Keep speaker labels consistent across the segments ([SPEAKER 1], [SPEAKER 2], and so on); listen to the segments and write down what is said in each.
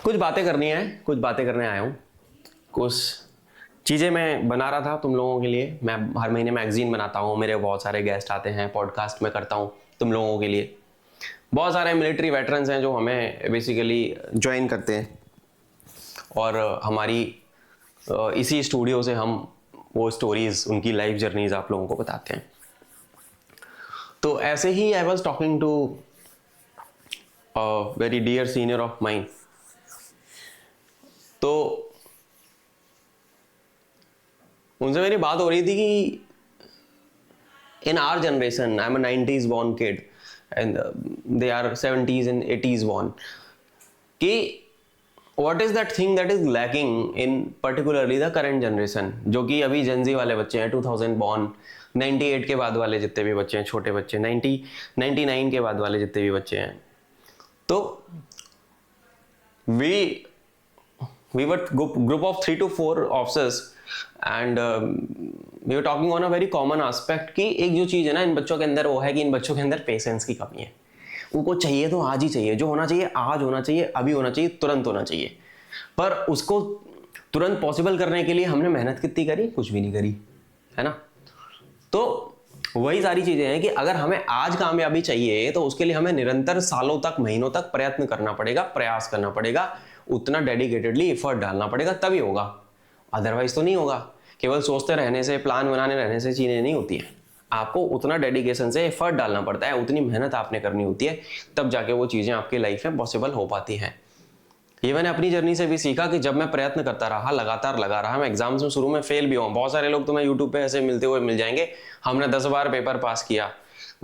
[SPEAKER 1] कुछ बातें करनी है, कुछ बातें करने आया हूँ। कुछ चीज़ें मैं बना रहा था तुम लोगों के लिए। मैं हर महीने मैगजीन बनाता हूँ, मेरे बहुत सारे गेस्ट आते हैं, पॉडकास्ट में करता हूँ तुम लोगों के लिए। बहुत सारे मिलिट्री वेटरन्स हैं जो हमें बेसिकली ज्वाइन करते हैं और हमारी इसी स्टूडियो से हम वो स्टोरीज़, उनकी लाइफ जर्नीज आप लोगों को बताते हैं। तो ऐसे ही I was talking to very dear senior of mine. तो उनसे मेरी बात हो रही थी कि in our generation, I'm a 90s born kid and they are 70s and 80s born, कि what is that thing that is lacking in particularly the current generation, जो कि अभी जेनजी वाले बच्चे हैं, 2000 born, 98 के बाद वाले जितने भी बच्चे हैं, छोटे बच्चे 99 के बाद वाले जितने भी बच्चे हैं। तो we were group of 3 to 4 officers and we were talking on a very common aspect कि एक जो चीज़ है ना इन बच्चों के अंदर, वो है कि इन बच्चों के अंदर पेशेंस की कमी है। उनको चाहिए तो आज ही चाहिए, जो होना चाहिए आज होना चाहिए, अभी होना चाहिए, तुरंत होना चाहिए। पर उसको तुरंत पॉसिबल करने के लिए हमने मेहनत कितनी करी? कुछ भी नहीं करी, है ना। तो वही सारी चीज़ें हैं कि अगर हमें आज कामयाबी चाहिए तो उसके लिए हमें निरंतर सालों तक, महीनों तक प्रयत्न करना पड़ेगा, प्रयास करना पड़ेगा, उतना डेडिकेटेडली एफर्ट डालना पड़ेगा, तभी होगा। अदरवाइज तो नहीं होगा। केवल सोचते रहने से, प्लान बनाने रहने से चीज़ें नहीं होती हैं। आपको उतना डेडिकेशन से एफर्ट डालना पड़ता है, उतनी मेहनत आपने करनी होती है, तब जाके वो चीज़ें आपकी लाइफ में पॉसिबल हो पाती हैं। ये मैंने अपनी जर्नी से भी सीखा कि जब मैं प्रयत्न करता रहा, लगातार लगा रहा, मैं एग्जाम्स में शुरू में फेल भी हुआ। बहुत सारे लोग तुम्हें यूट्यूब पे ऐसे मिलते हुए मिल जाएंगे, हमने 10 बार पेपर पास किया,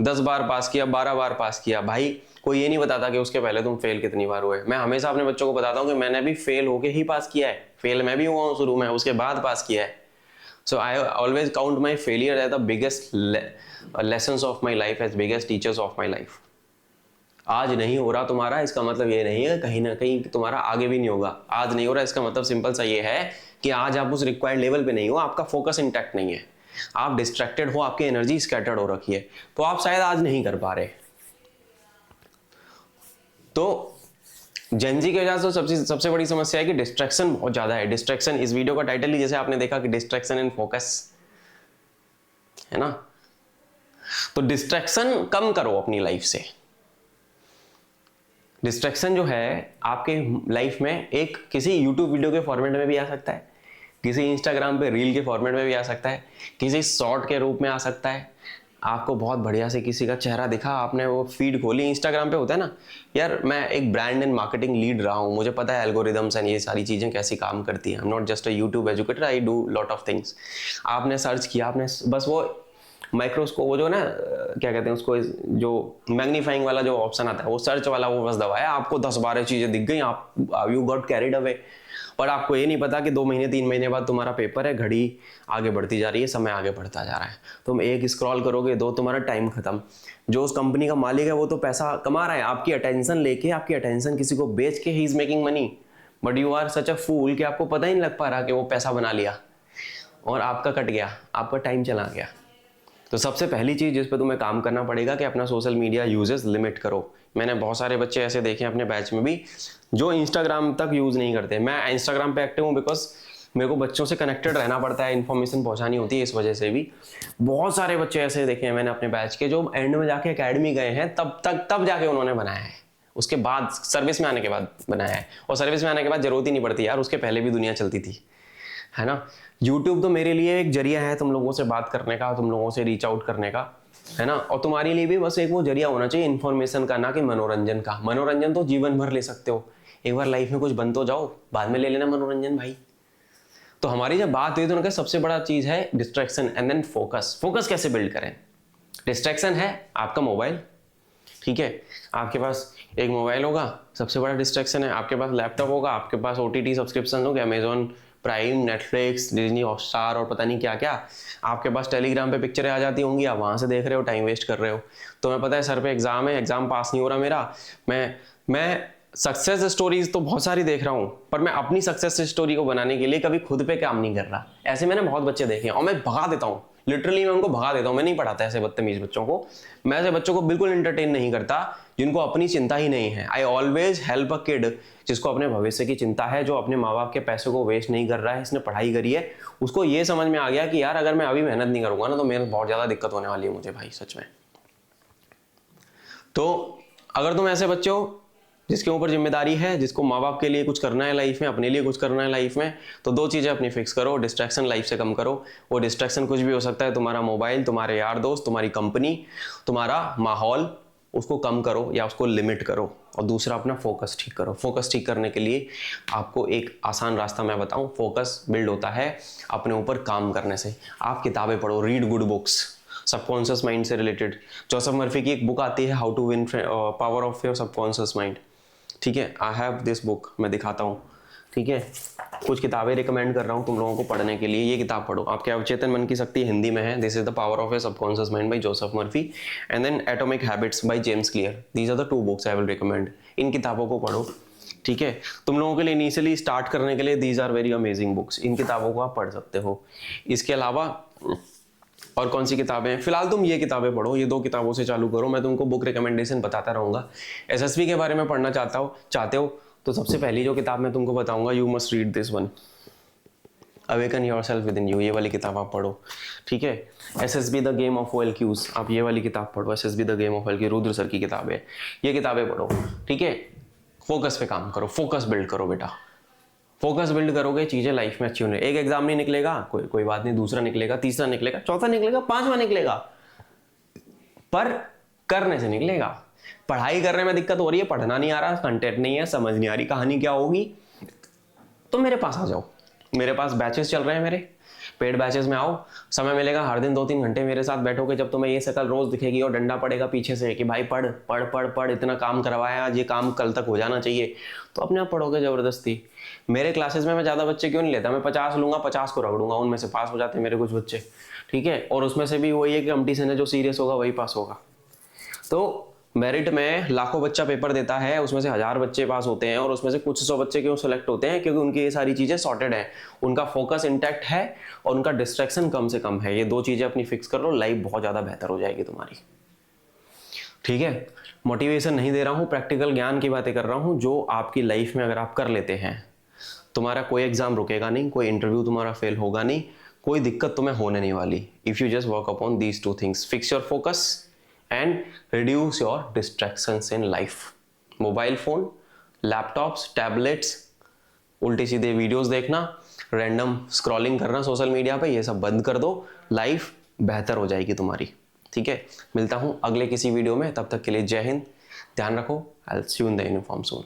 [SPEAKER 1] 10 बार पास किया, 12 बार पास किया। भाई कोई ये नहीं बताता कि उसके पहले तुम फेल कितनी बार हुए। मैं हमेशा अपने बच्चों को बताता हूँ कि मैंने भी फेल होके ही पास किया है। फेल मैं भी हुआ हूँ शुरू में, उसके बाद पास किया है। So I always count my failure as the biggest lessons of my life, as biggest teachers of my life. आज नहीं हो रहा तुम्हारा, इसका मतलब ये नहीं है कहीं ना कहीं तुम्हारा आगे भी नहीं होगा। आज नहीं हो रहा इसका मतलब सिंपल सा ये है कि आज आप उस रिक्वायर्ड लेवल पे नहीं हो, आपका फोकस इंटैक्ट नहीं है, आप डिस्ट्रैक्टेड हो, आपकी एनर्जी स्कैटर्ड हो रखी है, तो आप शायद आज नहीं कर पा रहे। तो जेनजी की वजह से सबसे बड़ी समस्या है कि डिस्ट्रैक्शन बहुत ज्यादा है। डिस्ट्रैक्शन, इस वीडियो का टाइटल ही जैसे आपने देखा कि डिस्ट्रैक्शन एंड फोकस, है ना। तो डिस्ट्रैक्शन कम करो अपनी लाइफ से। डिस्ट्रैक्शन जो है आपके लाइफ में एक किसी यूट्यूब वीडियो के फॉर्मेट में भी आ सकता है, किसी इंस्टाग्राम पे रील के फॉर्मेट में भी आ सकता है, किसी शॉर्ट के रूप में आ सकता है। आपको बहुत बढ़िया से किसी का चेहरा दिखा, आपने वो फीड खोली, इंस्टाग्राम पे होता है ना यार, मैं एक ब्रांड एंड मार्केटिंग लीड रहा हूँ, मुझे पता है एल्गोरिदम्स एंड ये सारी चीज़ें कैसी काम करती हैं। I am not just a YouTube educator, I do lot of things. आपने सर्च किया, आपने बस वो माइक्रोस्कोप, वो जो ना क्या कहते हैं उसको, जो मैग्नीफाइंग वाला जो ऑप्शन आता है, वो सर्च वाला, वो बस दबाया, आपको 10-12 चीज़ें दिख गई, आप यू गॉट कैरिड अवे। पर आपको ये नहीं पता कि 2 महीने 3 महीने बाद तुम्हारा पेपर है, घड़ी आगे बढ़ती जा रही है, समय आगे बढ़ता जा रहा है। तुम एक स्क्रॉल करोगे, 2 तुम्हारा टाइम खत्म। जो उस कंपनी का मालिक है वो तो पैसा कमा रहा है, आपकी अटेंशन लेके, आपकी अटेंशन किसी को बेच के he is making money, but you are such a fool कि आपको पता ही नहीं लग पा रहा कि वो पैसा बना लिया और आपका कट गया, आपका टाइम चला गया। तो सबसे पहली चीज़ जिस पे तुम्हें काम करना पड़ेगा कि अपना सोशल मीडिया यूजेस लिमिट करो। मैंने बहुत सारे बच्चे ऐसे देखे हैं अपने बैच में भी जो इंस्टाग्राम तक यूज़ नहीं करते। मैं इंस्टाग्राम पे एक्टिव हूँ बिकॉज मेरे को बच्चों से कनेक्टेड रहना पड़ता है, इन्फॉर्मेशन पहुँचानी होती है, इस वजह से भी। बहुत सारे बच्चे ऐसे देखे हैं मैंने अपने बैच के जो एंड में जाके अकेडमी गए हैं, तब जाके उन्होंने बनाया है, उसके बाद सर्विस में आने के बाद बनाया है। और सर्विस में आने के बाद जरूरत ही नहीं पड़ती यार, उसके पहले भी दुनिया चलती थी, है ना। यूट्यूब तो मेरे लिए एक जरिया है तुम लोगों से बात करने का, तुम लोगों से रीच आउट करने का, है ना। और तुम्हारे लिए भी बस एक वो जरिया होना चाहिए इन्फॉर्मेशन का, ना कि मनोरंजन का। मनोरंजन तो जीवन भर ले सकते हो, एक बार लाइफ में कुछ बन तो जाओ, बाद में ले लेना मनोरंजन भाई। तो हमारी जब बात हुई तो उनका सबसे बड़ा चीज है distraction and then focus. Focus कैसे बिल्ड करें? डिस्ट्रैक्शन है आपका मोबाइल, ठीक है, आपके पास एक मोबाइल होगा, सबसे बड़ा डिस्ट्रैक्शन है। आपके पास लैपटॉप होगा, आपके पास OTT सब्सक्रिप्शन होगा, Amazon prime, Netflix, Disney Hotstar और पता नहीं क्या क्या। आपके पास टेलीग्राम पे पिक्चरें आ जाती होंगी, आप वहाँ से देख रहे हो, टाइम वेस्ट कर रहे हो। तो मैं पता है सर पे एग्जाम है, एग्जाम पास नहीं हो रहा मेरा, मैं सक्सेस स्टोरीज तो बहुत सारी देख रहा हूँ, पर मैं अपनी सक्सेस स्टोरी को बनाने के लिए कभी खुद पे काम नहीं कर रहा। ऐसे मैंने बहुत बच्चे देखे हैं और मैं भगा देता हूँ लिटरली मैं उनको भगा देता हूँ, मैं नहीं पढ़ाता ऐसे बदतमीज बच्चों को। मैं ऐसे बच्चों को बिल्कुल एंटरटेन नहीं करता जिनको अपनी चिंता ही नहीं है। I always help a kid जिसको अपने भविष्य की चिंता है, जो अपने माँ बाप के पैसे को वेस्ट नहीं कर रहा है, इसने पढ़ाई करी है, उसको ये समझ में आ गया कि यार अगर मैं अभी मेहनत नहीं करूंगा ना तो मेरे बहुत ज्यादा दिक्कत होने वाली है मुझे भाई, सच में। तो अगर तुम ऐसे बच्चे हो जिसके ऊपर जिम्मेदारी है, जिसको माँ बाप के लिए कुछ करना है लाइफ में, अपने लिए कुछ करना है लाइफ में, तो दो चीजें अपनी फिक्स करो। डिस्ट्रैक्शन लाइफ से कम करो। वो डिस्ट्रैक्शन कुछ भी हो सकता है, तुम्हारा मोबाइल, तुम्हारे यार दोस्त, तुम्हारी कंपनी, तुम्हारा माहौल, उसको कम करो या उसको लिमिट करो। और दूसरा अपना फोकस ठीक करो। फोकस ठीक करने के लिए आपको एक आसान रास्ता मैं बताऊं। फोकस बिल्ड होता है अपने ऊपर काम करने से। आप किताबें पढ़ो, read good books, subconscious mind से रिलेटेड। जोसेफ मर्फी की एक बुक आती है, how to win power of your subconscious mind. ठीक है, आई हैव दिस बुक, मैं दिखाता हूँ। ठीक है, कुछ किताबें रिकमेंड कर रहा हूँ तुम लोगों को पढ़ने के लिए। ये किताब पढ़ो, आपके अवचेतन मन की शक्ति, हिंदी में है, this is the power of your subconscious mind by Joseph Murphy, and then Atomic Habits by James Clear. These are the two books I will recommend. इन किताबों को पढ़ो। ठीक है, तुम लोगों के लिए इनिशियली स्टार्ट करने के लिए these are very amazing books. इन किताबों को आप पढ़ सकते हो। इसके अलावा और कौन सी किताबें, फिलहाल तुम ये किताबें पढ़ो, ये दो किताबों से चालू करो। मैं तुमको बुक रिकमेंडेशन बताता रहूंगा। एसएसबी के बारे में पढ़ना चाहते हो तो सबसे पहली जो किताब मैं तुमको बताऊंगा, you must read this one, awaken yourself with in you. ये वाली किताब आप पढ़ो। ठीक है, SSB the game of OLQs, आप ये वाली किताब पढ़ो, SSB the game of OLQ, Rudra sir की किताब है। ये किताबें पढ़ो। ठीक है, फोकस पे काम करो, फोकस बिल्ड करो बेटा। फोकस बिल्ड करोगे, चीजें लाइफ में अच्छी होने। एक एग्जाम नहीं निकलेगा, कोई बात नहीं, दूसरा निकलेगा, तीसरा निकलेगा, चौथा निकलेगा, पांचवा निकलेगा, पर करने से निकलेगा। पढ़ाई करने में दिक्कत हो रही है, पढ़ना नहीं आ रहा, कंटेंट नहीं है, समझ नहीं आ रही कहानी क्या होगी, तो मेरे पास आ जाओ। मेरे पास बैचेस चल रहे हैं, मेरे पेड बैचेस में आओ। समय मिलेगा हर दिन 2-3 घंटे मेरे साथ बैठोगे, जब तुम्हें ये शक्ल रोज दिखेगी और डंडा पड़ेगा पीछे से कि भाई पढ़ पढ़ पढ़ पढ़, इतना काम करवाया आज, ये काम कल तक हो जाना चाहिए, तो अपने आप पढ़ोगे जबरदस्ती। मेरे क्लासेस में मैं ज्यादा बच्चे क्यों नहीं लेता, मैं 50 लूंगा, 50 को रगड़ूंगा, उनमें से पास हो जाते हैं मेरे कुछ बच्चे। ठीक है, और उसमें से भी वही है कि कंपटीशन है, जो सीरियस होगा वही पास होगा। तो मेरिट में लाखों बच्चा पेपर देता है, उसमें से 1000 बच्चे पास होते हैं, और उसमें से कुछ 100 बच्चे क्यों सेलेक्ट होते हैं, क्योंकि उनकी ये सारी चीजें सॉर्टेड है, उनका फोकस इंटैक्ट है और उनका डिस्ट्रैक्शन कम से कम है। ये दो चीजें अपनी फिक्स कर लो, लाइफ बहुत ज्यादा बेहतर हो जाएगी तुम्हारी। ठीक है, मोटिवेशन नहीं दे रहा हूं, प्रैक्टिकल ज्ञान की बातें कर रहा हूं, जो आपकी लाइफ में अगर आप कर लेते हैं, तुम्हारा कोई एग्जाम रुकेगा नहीं, कोई इंटरव्यू तुम्हारा फेल होगा नहीं, कोई दिक्कत तुम्हें होने नहीं वाली। If you just work upon these two things, fix your focus and reduce your distractions in life. Mobile phone, laptops, tablets, उल्टी सीधे वीडियोस देखना, रैंडम स्क्रॉलिंग करना सोशल मीडिया पे, ये सब बंद कर दो, लाइफ बेहतर हो जाएगी तुम्हारी। ठीक है, मिलता हूं अगले किसी वीडियो में, तब तक के लिए जय हिंद, ध्यान रखो। I will see you in the uniform soon.